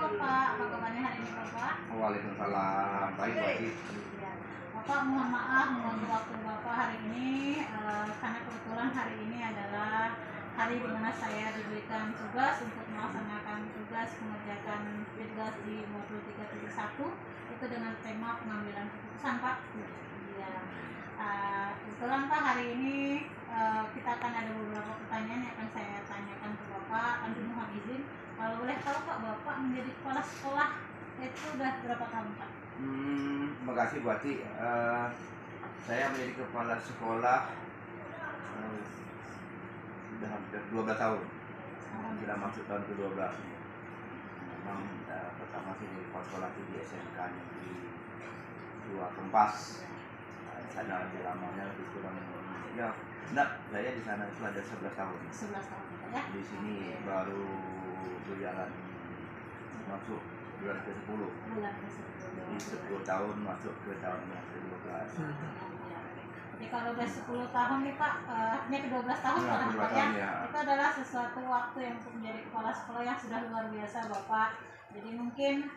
Bapak, apa kabarnya hari ini Bapak? Waalaikumsalam. Baik, Wati. Ya. Bapak mohon maaf mengganggu waktu Bapak hari ini karena kebetulan hari ini adalah hari di mana saya diberikan tugas untuk melaksanakan tugas mengerjakan tugas di modul 3.1 itu dengan tema pengambilan keputusan Pak. Ya. Kebetulan Pak hari ini kita akan ada beberapa pertanyaan yang akan saya tanyakan ke Bapak. Anda mohon izin, kalau boleh tahu Pak, Bapak menjadi kepala sekolah itu udah berapa tahun Pak? Terima kasih, Wati. Saya menjadi kepala sekolah sudah hampir 12 tahun. Sudah masuk tahun ke-12. Memang pertama saya jadi kepala sekolah di SMK Negeri 2 Kempas. Di sana lamanya lebih kurang ya. Saya di sana itu ada 11 tahun. 11 tahun ya. Di sini baru berjalan masuk bulan ke-10. Jadi 10 tahun masuk ke tahun yang ke-12. Jadi kalau udah 10 tahun nih Pak, ini ke-12 tahun Ya, Pak tahun, ya. Itu adalah sesuatu waktu yang untuk menjadi kepala sekolah yang sudah luar biasa Bapak. Jadi mungkin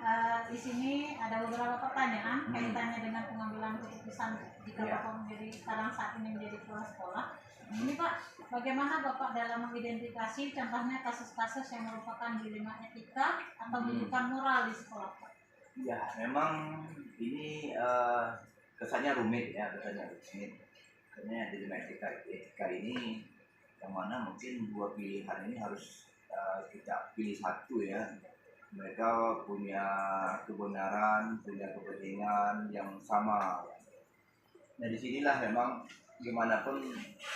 di sini ada beberapa pertanyaan kaitannya dengan pengambilan keputusan jika Bapak menjadi sekarang saat ini menjadi kepala sekolah. Ini Pak, bagaimana Bapak dalam mengidentifikasi contohnya kasus-kasus yang merupakan dilema etika atau menunjukkan moral di sekolah Pak? Ya, memang ini kesannya rumit ya, Karena dilema etika ini yang mana mungkin dua pilihan ini harus kita pilih satu ya. Mereka punya kebenaran, punya kepentingan yang sama. Nah disinilah memang gimana pun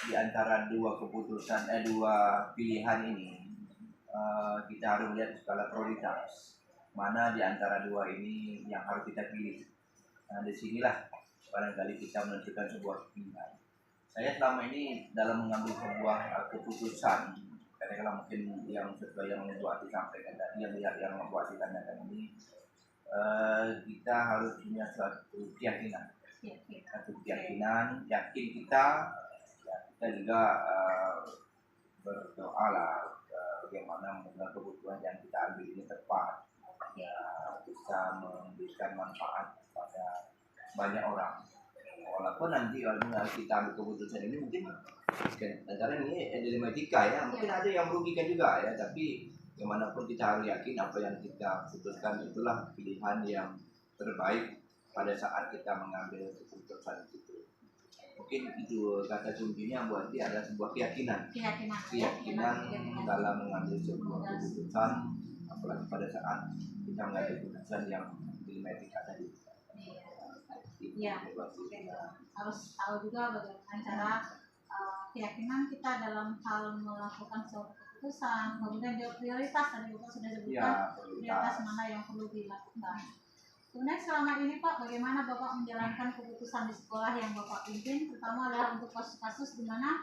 di antara dua pilihan ini kita harus melihat skala prioritas. Mana di antara dua ini yang harus kita pilih. Nah disinilah barangkali kita menentukan sebuah pilihan. Saya selama ini dalam mengambil sebuah keputusan, kadang-kadang mungkin yang sesuai yang membuat disampaikan tadi, yang membuat ditanyakan ini, kita harus punya suatu keyakinan. Yakin kita juga berdoa lah bagaimana mengenai kebutuhan yang kita ambil ini tepat, bisa memberikan manfaat pada banyak orang. Walaupun nanti kalau kita ambil keputusan ini mungkin negara ini dilema etika ya, mungkin ada yang merugikan juga ya, tapi bagaimanapun kita harus yakin apa yang kita putuskan itulah pilihan yang terbaik pada saat kita mengambil keputusan itu. Mungkin itu kata kuncinya buat dia adalah sebuah keyakinan dalam mengambil sebuah keputusan, apalagi pada saat kita mengambil keputusan yang dilema etika tadi. Iya, harus tahu juga bagaimana cara keyakinan kita dalam hal melakukan suatu keputusan, kemudian juga prioritas tadi Bapak sudah sebutkan prioritas mana yang perlu dilakukan. Kemudian selama ini Pak, bagaimana Bapak menjalankan keputusan di sekolah yang Bapak pimpin, terutama adalah untuk kasus-kasus di mana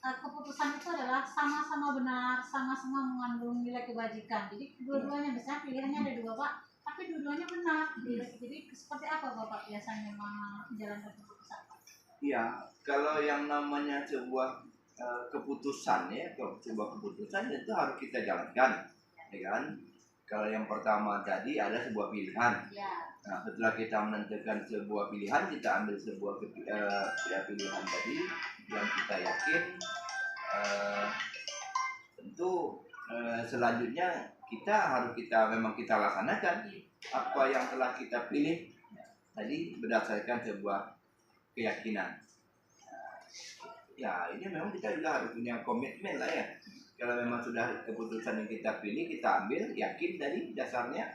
keputusan itu adalah sama-sama benar, sama-sama mengandung nilai kebajikan. Jadi dua-duanya misalnya pilihannya ada dua Pak, tapi dua-duanya benar. Jadi seperti apa Bapak biasanya menjalankan keputusan? Iya, kalau yang namanya sebuah keputusan ya, sebuah keputusan itu harus kita jalankan, ya kan? Kalau yang pertama tadi ada sebuah pilihan. Nah, setelah kita menentukan sebuah pilihan, kita ambil sebuah pilihan tadi yang kita yakin. Tentu selanjutnya memang kita laksanakan apa yang telah kita pilih tadi berdasarkan sebuah keyakinan. Ya ini memang kita juga harus punya komitmen lah ya. Kalau memang sudah keputusan yang kita pilih, kita ambil, yakin tadi dasarnya,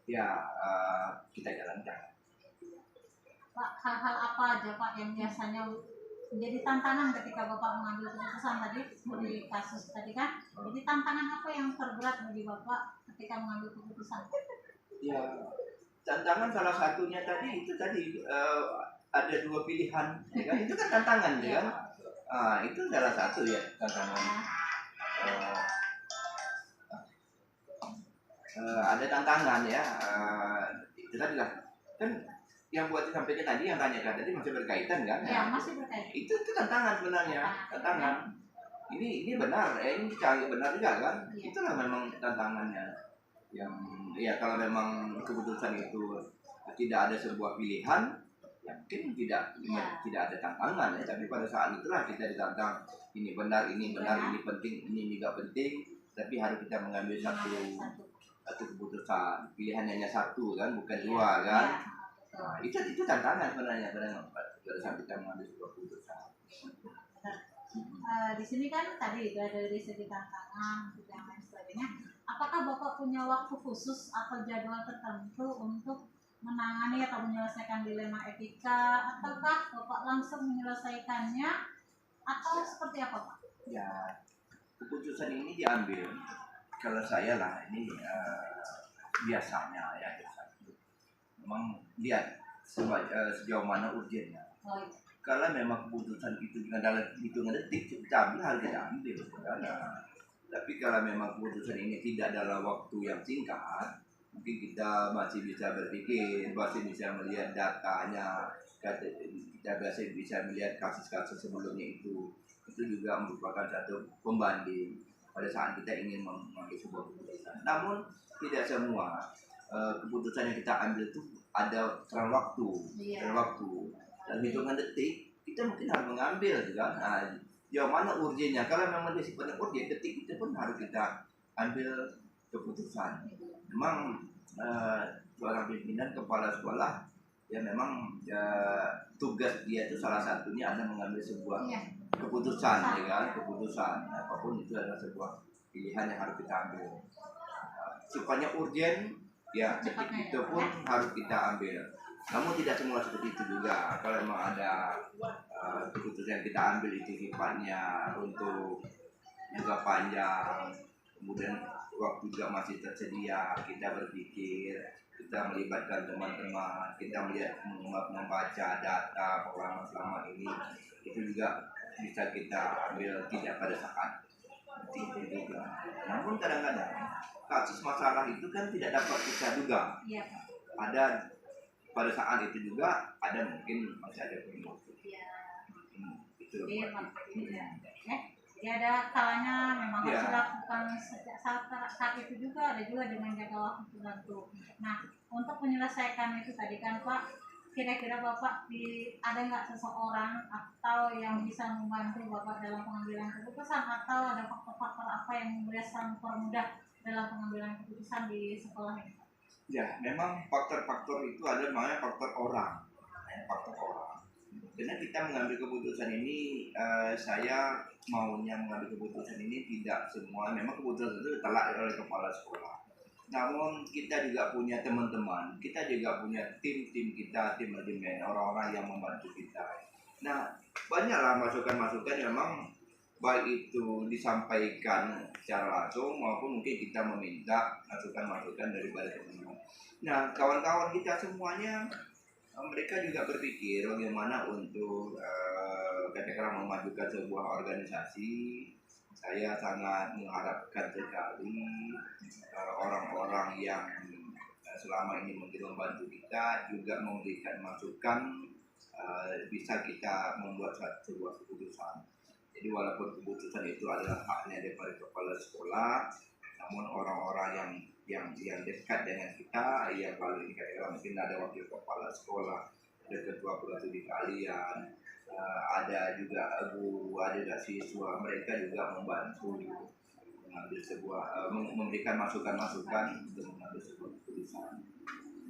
ya kita jalankan. Pak, hal-hal apa aja Pak yang biasanya menjadi tantangan ketika Bapak mengambil keputusan tadi, seperti kasus tadi kan? Jadi tantangan apa yang terberat bagi Bapak ketika mengambil keputusan? Ya, tantangan salah satunya tadi ada dua pilihan, ya kan? Itu kan tantangan, ya kan? Itu salah satu ya tantangan. Ada tantangan ya, itu tadi lah kan yang buat disampaikan tadi, yang tanyakan tadi masih berkaitan kan? Ya, masih berkaitan. Itu tantangan sebenarnya, tantangan. Ini benar, ini cari benar juga kan? Itulah memang tantangannya. yang ya kalau memang keputusan itu tidak ada sebuah pilihan, ya mungkin tidak ada tantangan ya, tapi pada saat itulah kita ditantang, ini benar, ini penting, ini tidak penting, tapi harus kita mengambil satu keputusan, pilihan hanya satu kan, bukan dua kan. Nah, itu tantangan sebenarnya pada saat kita mengambil sebuah keputusan. Di sini kan tadi dari segi tantangan dan lain sebagainya. Apakah Bapak punya waktu khusus atau jadwal tertentu untuk menangani atau menyelesaikan dilema etika, ataukah Bapak langsung menyelesaikannya atau seperti apa Pak? Ya, keputusan ini diambil kalau saya lah ini biasanya memang lihat sejauh mana urgennya. Oh, iya. Kalau memang keputusan itu dalam hitungan detik kita ambil, harus kita ambil. Tapi kalau memang keputusan ini tidak dalam waktu yang singkat, mungkin kita masih bisa berpikir, masih bisa melihat datanya, kita masih bisa melihat kasus-kasus sebelumnya itu juga merupakan satu pembanding pada saat kita ingin mengambil sebuah keputusan. Namun tidak semua keputusan yang kita ambil itu ada terang waktu, dalam hitungan detik kita mungkin harus mengambil juga. Nah, jauh mana urgennya? Kalau memang dia sifatnya urgen, detik itu pun harus kita ambil keputusan. Memang seorang pimpinan kepala sekolah ya memang tugas dia itu salah satunya adalah mengambil sebuah keputusan, ya kan? Keputusan apapun itu adalah sebuah pilihan yang harus kita ambil. Sifatnya urgen, ya detik itu pun harus kita ambil. Namun tidak semua seperti itu juga. Kalau memang ada keputusan yang kita ambil itu sifatnya untuk jangka panjang, kemudian waktu juga masih tersedia, kita berpikir, kita melibatkan teman-teman, kita melihat membaca data pengalaman selama ini, itu juga bisa kita ambil tidak pada saat itu juga. Namun kadang-kadang kasus masalah itu kan tidak dapat kita duga. Ada pada saat itu juga ada mungkin masih ada penyebab. Jadi ada kalanya memang harus dilakukan saat itu juga, ada juga dengan jangka waktu tertentu. Nah, untuk menyelesaikan itu tadi kan Pak, kira-kira Bapak ada nggak seseorang atau yang bisa membantu Bapak dalam pengambilan keputusan, atau ada faktor-faktor apa yang bisa mempermudah dalam pengambilan keputusan di sekolah ini? Ya, memang faktor-faktor itu ada namanya faktor orang. Karena kita mengambil keputusan ini, saya maunya mengambil keputusan ini tidak semua. Memang keputusan itu telak oleh kepala sekolah. Namun kita juga punya teman-teman, kita juga punya tim-tim kita, tim manajemen, orang-orang yang membantu kita. Nah, banyaklah masukan-masukan memang baik itu disampaikan secara langsung maupun mungkin kita meminta masukan-masukan daripada teman-teman. Nah, kawan-kawan kita semuanya mereka juga berpikir bagaimana untuk katakanlah memajukan sebuah organisasi. Saya sangat mengharapkan sekali orang-orang yang selama ini mungkin membantu kita juga memberikan masukan, bisa kita membuat sebuah keputusan. Jadi walaupun keputusan itu adalah haknya daripada kepala sekolah, namun orang-orang yang dekat dengan kita, yang paling dekat, mungkin ada wakil kepala sekolah, ada ketua pelatih kalian, ada juga guru, ada juga siswa, mereka juga membantu mengambil sebuah, memberikan masukan-masukan untuk mengambil sebuah keputusan.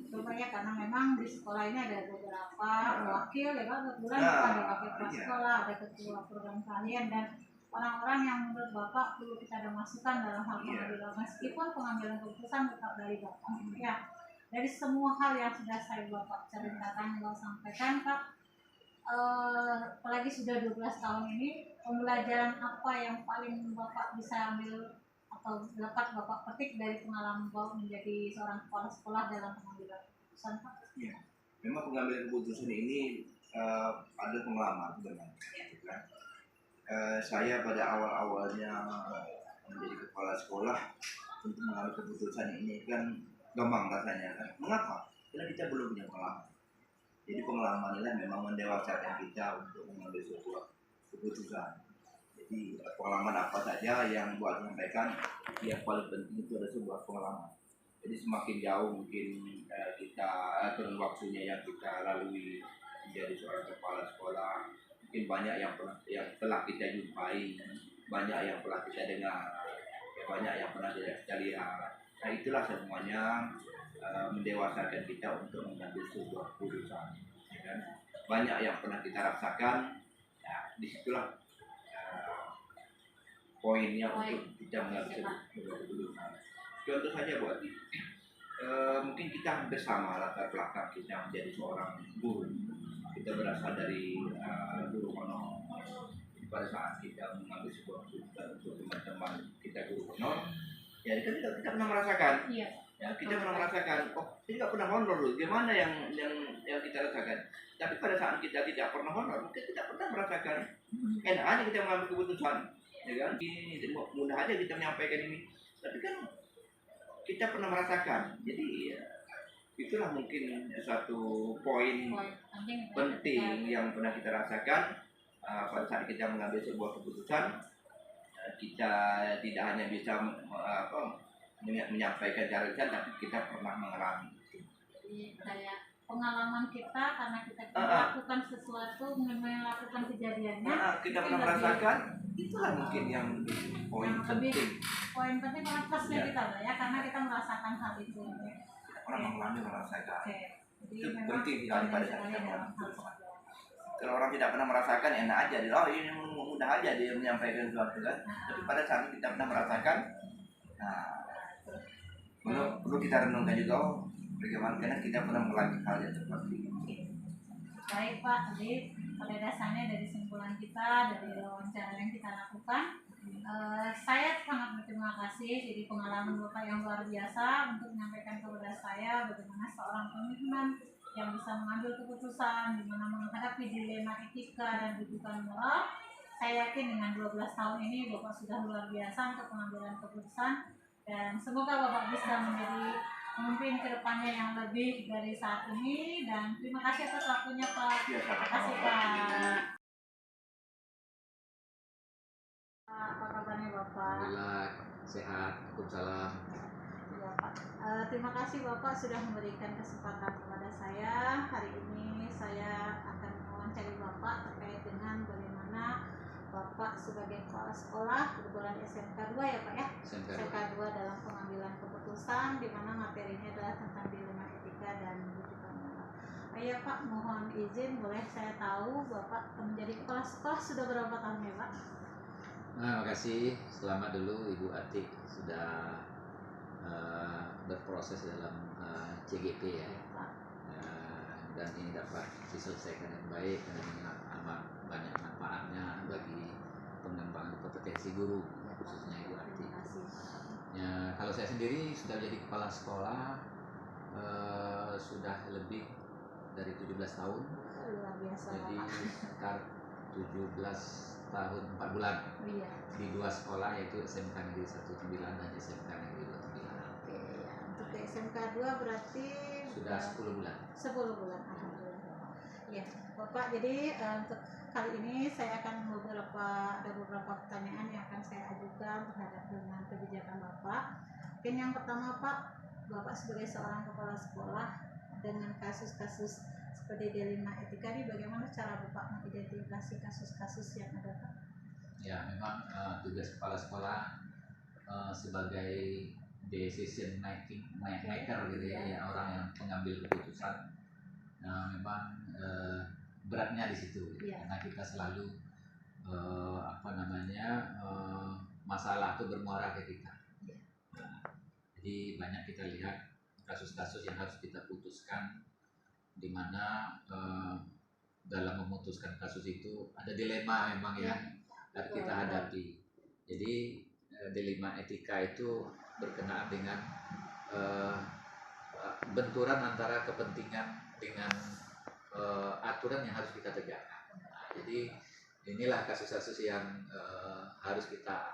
Rupanya karena memang di sekolah ini ada beberapa wakil ya Pak, kebetulan ada wakil ketua sekolah, ada ketua program kalian, dan orang-orang yang menurut Bapak perlu kita ada masukan dalam hal pengambilan, meskipun pengambilan keputusan tetap dari Bapak. Ya, dari semua hal yang sudah saya Bapak ceritakan, Bapak sampaikan Pak, apalagi sudah 12 tahun ini, pembelajaran apa yang paling Bapak bisa ambil atau dapat Bapak petik dari pengalaman Bapak menjadi seorang kepala sekolah dalam pengambilan keputusan Pak? Ya, memang pengambilan keputusan ini ada pengalaman sebenarnya. Saya pada awal-awalnya menjadi kepala sekolah untuk mengambil keputusan ini kan gampang rasanya kan. Mengapa? Karena kita belum punya pengalaman. Jadi pengalaman ini memang mendewasakan kita untuk mengambil sebuah keputusan. Jadi pengalaman apa saja yang buat menyampaikan, yang paling penting itu adalah sebuah pengalaman. Jadi semakin jauh mungkin kita kurun waktunya yang kita lalui menjadi seorang kepala sekolah, mungkin banyak yang telah kita jumpai, banyak yang telah kita dengar, ya banyak yang pernah kita lihat. Nah itulah semuanya mendewasakan kita untuk mengambil sebuah keputusan, ya kan? Banyak yang pernah kita rasakan, ya disitulah poinnya untuk kita mengambil sebuah keputusan. Contoh saja buat ini, mungkin kita bersama latar belakang kita menjadi seorang guru. Kita berasal dari guru honor. Pada saat kita mengambil sebuah keputusan untuk teman-teman kita guru honor, ya kita pernah merasakan. Iya. Ya, kita pernah merasakan, oh ini nggak pernah honor loh, gimana yang kita rasakan. Tapi pada saat kita tidak pernah honor, mungkin kita pernah merasakan enak aja kita mengambil keputusan, ya kan? Ini mudah aja kita menyampaikan ini, tapi kan kita pernah merasakan. Jadi ya, itulah mungkin satu poin penting yang pernah kita rasakan pada saat kita mengambil sebuah keputusan. Kita tidak hanya bisa menyampaikan cara kita, tapi kita pernah mengalami. Jadi kayak pengalaman kita karena kita melakukan sesuatu, melakukan kejadiannya. Kita pernah merasakan, itulah mungkin yang poin penting. Poin penting karena plusnya kita lah ya, karena kita merasakan hal itu. Kita pernah mengalami, merasakan. Jadi itu memang penting sekali pada saat kita dalam hal kalau orang tidak pernah merasakan, enak aja, oh ini mudah aja dia menyampaikan sesuatu kan. Tapi pada saat kita pernah merasakan, nah perlu kita renungkan juga, oh bagaimana karena kita pernah mengalami hal yang seperti ini. Baik Pak, jadi pada dasarnya dari simpulan kita, dari wawancara yang kita lakukan, saya sangat berterima kasih. Jadi pengalaman Bapak yang luar biasa untuk menyampaikan kepada saya bagaimana seorang pemimpin yang bisa mengambil keputusan di mana menghadapi dilema etika dan rujukan moral. Saya yakin dengan 12 tahun ini Bapak sudah luar biasa untuk pengambilan keputusan, dan semoga Bapak bisa menjadi pemimpin kedepannya yang lebih dari saat ini. Dan terima kasih atas waktunya Pak. Terima kasih Pak. Apa kabarnya Bapak? Alhamdulillah sehat. Waalaikumsalam. Ya, Pak. Terima kasih Bapak sudah memberikan kesempatan kepada saya. Hari ini saya akan mewawancari Bapak terkait dengan bagaimana Bapak sebagai kepala sekolah kebetulan SMK 2 ya Pak ya? SMK 2 dalam pengambilan keputusan di mana materinya adalah tentang dilema etika dan rujukan moral. Ya Pak, mohon izin boleh saya tahu Bapak menjadi kepala sekolah sudah berapa tahun ya Pak? Terima kasih. Selamat dulu Ibu Ati sudah berproses dalam CGP ya. Dan ini dapat diselesaikan dengan baik dan ini amat banyak manfaatnya bagi pengembangan kompetensi guru khususnya Ibu Ati. Ya, kalau saya sendiri sudah jadi kepala sekolah sudah lebih dari 17 tahun. Luar biasa. Jadi sekitar 17 tahun 4 bulan di dua sekolah yaitu SMK Negeri 19 dan SMK Negeri 29. Oke, ya. Untuk ke SMK 2 berarti sudah 10 bulan. 10 bulan, alhamdulillah. Ya, Bapak. Jadi untuk kali ini saya akan ada beberapa pertanyaan yang akan saya ajukan terhadap dengan kebijakan Bapak. Mungkin yang pertama Pak, Bapak sebagai seorang kepala sekolah dengan kasus-kasus seperti dilema etika ini, bagaimana cara Bapak mengidentifikasi kasus-kasus yang ada Pak? Ya, memang tugas kepala sekolah sebagai decision maker gitu ya, orang yang mengambil keputusan. Memang beratnya di situ, karena kita selalu masalah itu bermuara ke kita. Jadi banyak kita lihat kasus-kasus yang harus kita putuskan, di mana dalam memutuskan kasus itu ada dilema memang ya harus kita hadapi. Jadi dilema etika itu berkenaan dengan benturan antara kepentingan dengan aturan yang harus kita tegakkan. Jadi inilah kasus-kasus yang harus kita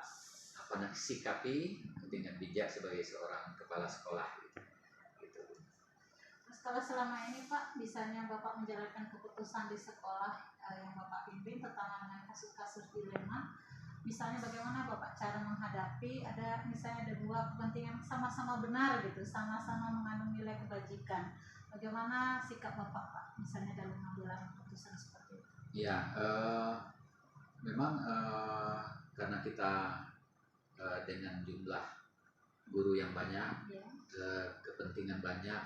sikapi dengan bijak sebagai seorang kepala sekolah. Kalau selama ini Pak, misalnya Bapak menjalankan keputusan di sekolah yang Bapak pimpin tentang kasus-kasus dilema, misalnya bagaimana Bapak cara menghadapi ada misalnya ada dua kepentingan sama-sama benar gitu, sama-sama mengandung nilai kebajikan. Bagaimana sikap Bapak Pak misalnya dalam mengambil keputusan seperti itu? Ya, memang karena kita dengan jumlah guru yang banyak, Ya. kepentingan banyak,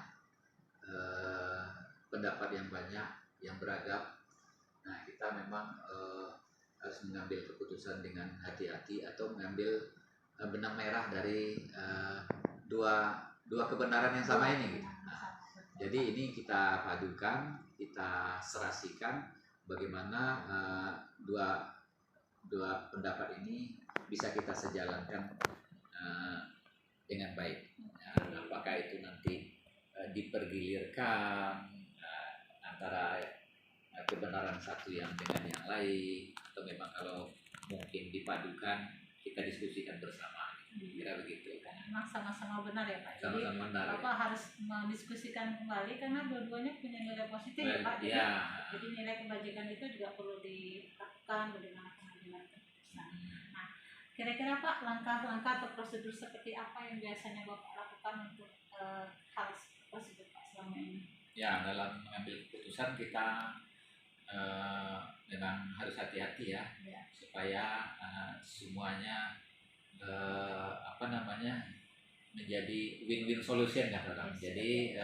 pendapat yang banyak, yang beragam. Nah, kita memang harus mengambil keputusan dengan hati-hati atau mengambil benang merah dari dua kebenaran yang sama ini. Gitu. Nah, jadi ini kita padukan, kita serasikan bagaimana dua pendapat ini bisa kita sejalankan dengan baik. Nah, apakah itu nanti dipergilirkan antara kebenaran satu yang dengan yang lain, atau memang kalau mungkin dipadukan kita diskusikan bersama, kira begitu. Memang sama-sama benar ya Pak. Jadi Sama-sama benar. Bapak harus mendiskusikan kembali karena dua-duanya punya nilai positif ya Pak. Jadi, Ya. jadi nilai kebajikan itu juga perlu dilakukan bagaimana pengambilan keputusan. Nah, kira-kira Pak langkah-langkah atau prosedur seperti apa yang biasanya Bapak lakukan untuk hal tersebut Pak selama ini? Ya, dalam mengambil keputusan kita memang harus hati-hati ya, supaya semuanya menjadi win-win solution kan orang. Yes. Jadi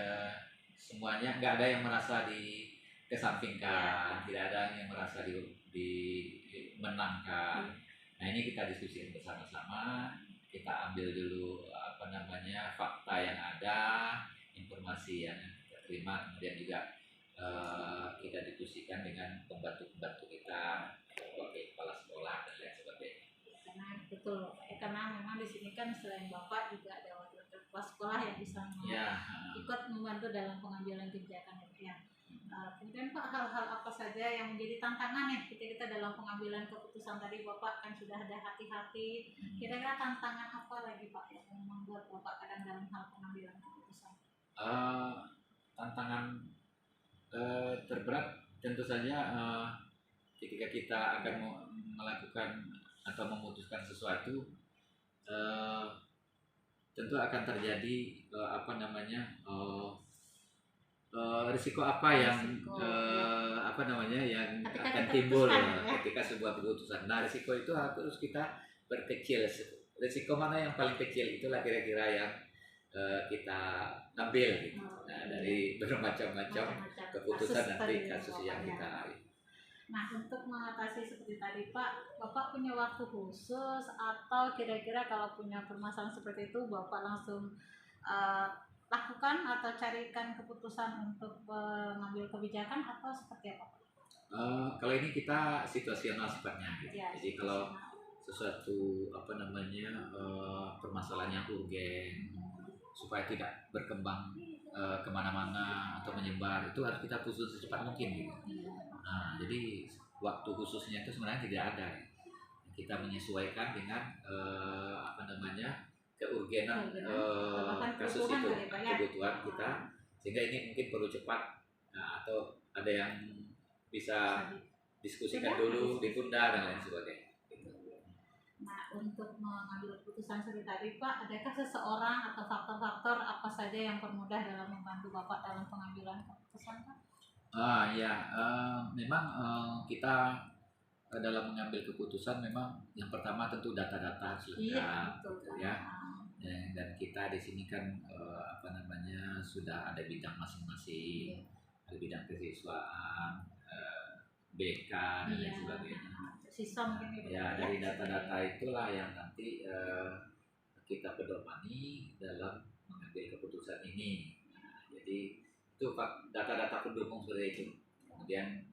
semuanya nggak ada yang merasa dikesampingkan, tidak ada yang merasa dimenangkan. Nah, ini kita diskusikan bersama-sama, kita ambil dulu fakta yang ada, informasi yang kita terima, kemudian juga kita diskusikan dengan pembantu-pembantu kita sebagai kepala sekolah dan lain sebagainya. Karena betul, karena memang di sini kan selain Bapak juga ada wakil kepala sekolah yang bisa ikut membantu dalam pengambilan kebijakan itu ya. Kemudian Pak, hal-hal apa saja yang menjadi tantangan ya ketika kita dalam pengambilan keputusan tadi Bapak kan sudah ada hati-hati. Kira-kira tantangan apa lagi Pak yang membuat Bapak kadang dalam hal pengambilan keputusan? Tantangan terberat tentu saja ketika kita akan melakukan atau memutuskan sesuatu, tentu akan terjadi risiko apa yang yang akan timbul ketika sebuah keputusan. Nah, risiko itu harus kita perkecil. Risiko mana yang paling kecil, itulah kira-kira yang kita ambil gitu. Nah, dari bermacam-macam keputusan nanti kasus yang kita ambil. Nah, untuk mengatasi seperti tadi Pak, Bapak punya waktu khusus atau kira-kira kalau punya permasalahan seperti itu Bapak langsung lakukan atau carikan keputusan untuk mengambil kebijakan atau seperti apa Pak? Kalau ini kita situasional sifatnya gitu. Ya, jadi kalau sesuatu permasalahan yang urgen supaya tidak berkembang kemana-mana atau menyebar, itu harus kita khusus secepat mungkin gitu. Nah, jadi waktu khususnya itu sebenarnya tidak ada. Kita menyesuaikan dengan keurgenan kasus itu, kebutuhan kita, sehingga ini mungkin perlu cepat. Nah, atau ada yang bisa diskusikan dulu, ditunda dan lain sebagainya. Nah, untuk mengambil keputusan seperti tadi Pak, adakah seseorang atau faktor-faktor apa saja yang permudah dalam membantu Bapak dalam pengambilan keputusan Pak? Memang kita dalam mengambil keputusan memang yang pertama tentu data-data harus lengkap, dan kita di sini kan sudah ada bidang masing-masing, ada bidang kesiswaan, BK dan lain sebagainya. Sistem mungkin dari data-data itulah yang nanti kita pedomani dalam mengambil keputusan ini. Nah, jadi itu data-data pendukung seperti itu. Kemudian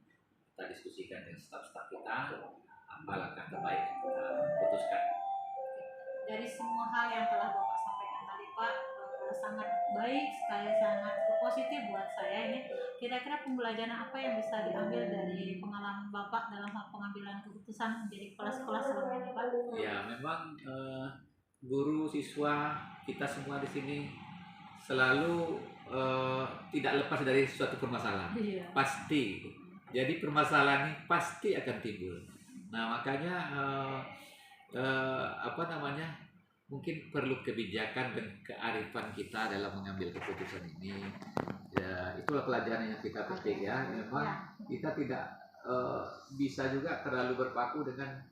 kita diskusikan dengan staf-staf kita apa langkah terbaik yang kita putuskan. Dari semua hal yang telah Bapak sampaikan tadi Pak, sangat baik sekali, sangat positif buat saya ini. Kira-kira pembelajaran apa yang bisa diambil dari pengalaman Bapak dalam hal pengambilan keputusan menjadi kepala sekolah selama ini Pak? Ya, memang guru, siswa, kita semua di sini selalu tidak lepas dari suatu permasalahan. Pasti. Jadi permasalahan ini pasti akan timbul. Nah, makanya apa namanya, mungkin perlu kebijakan dan kearifan kita dalam mengambil keputusan ini. Ya, itulah pelajaran yang kita petik ya. Memang Ya. kita tidak bisa juga terlalu berpaku dengan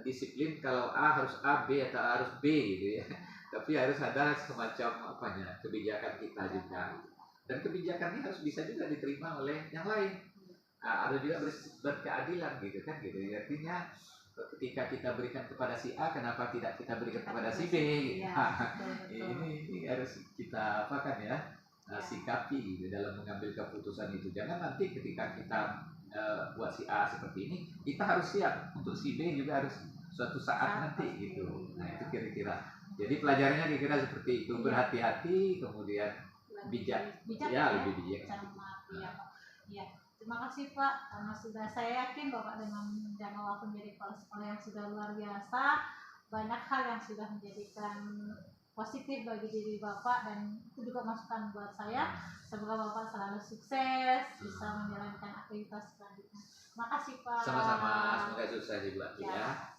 disiplin kalau A harus A, B atau A harus B gitu ya. Tapi harus ada semacam apanya kebijakan kita juga. Dan kebijakan ini harus bisa juga diterima oleh yang lain. Nah, harus juga berkeadilan gitu kan gitu. Artinya ketika kita berikan kepada si A, kenapa tidak kita berikan kepada si B? Gitu. Ya, betul. Ini harus kita apakan ya, sikapi gitu dalam mengambil keputusan itu. Jangan nanti ketika kita buat si A seperti ini, kita harus siap untuk si B juga harus suatu saat nanti gitu. Nah itu kira-kira. Jadi pelajarannya kira-kira seperti itu, berhati-hati, kemudian bijak ya, lebih bijak. Cermat, ya Pak. Ya, terima kasih Pak, karena sudah saya yakin Bapak dengan menjaga waktu menjadi kepala sekolah yang sudah luar biasa, banyak hal yang sudah menjadikan positif bagi diri Bapak dan itu juga masukan buat saya. Semoga Bapak selalu sukses, bisa menjalankan aktivitas selanjutnya. Terima kasih Pak. Sama-sama, semoga sukses dibuat ya.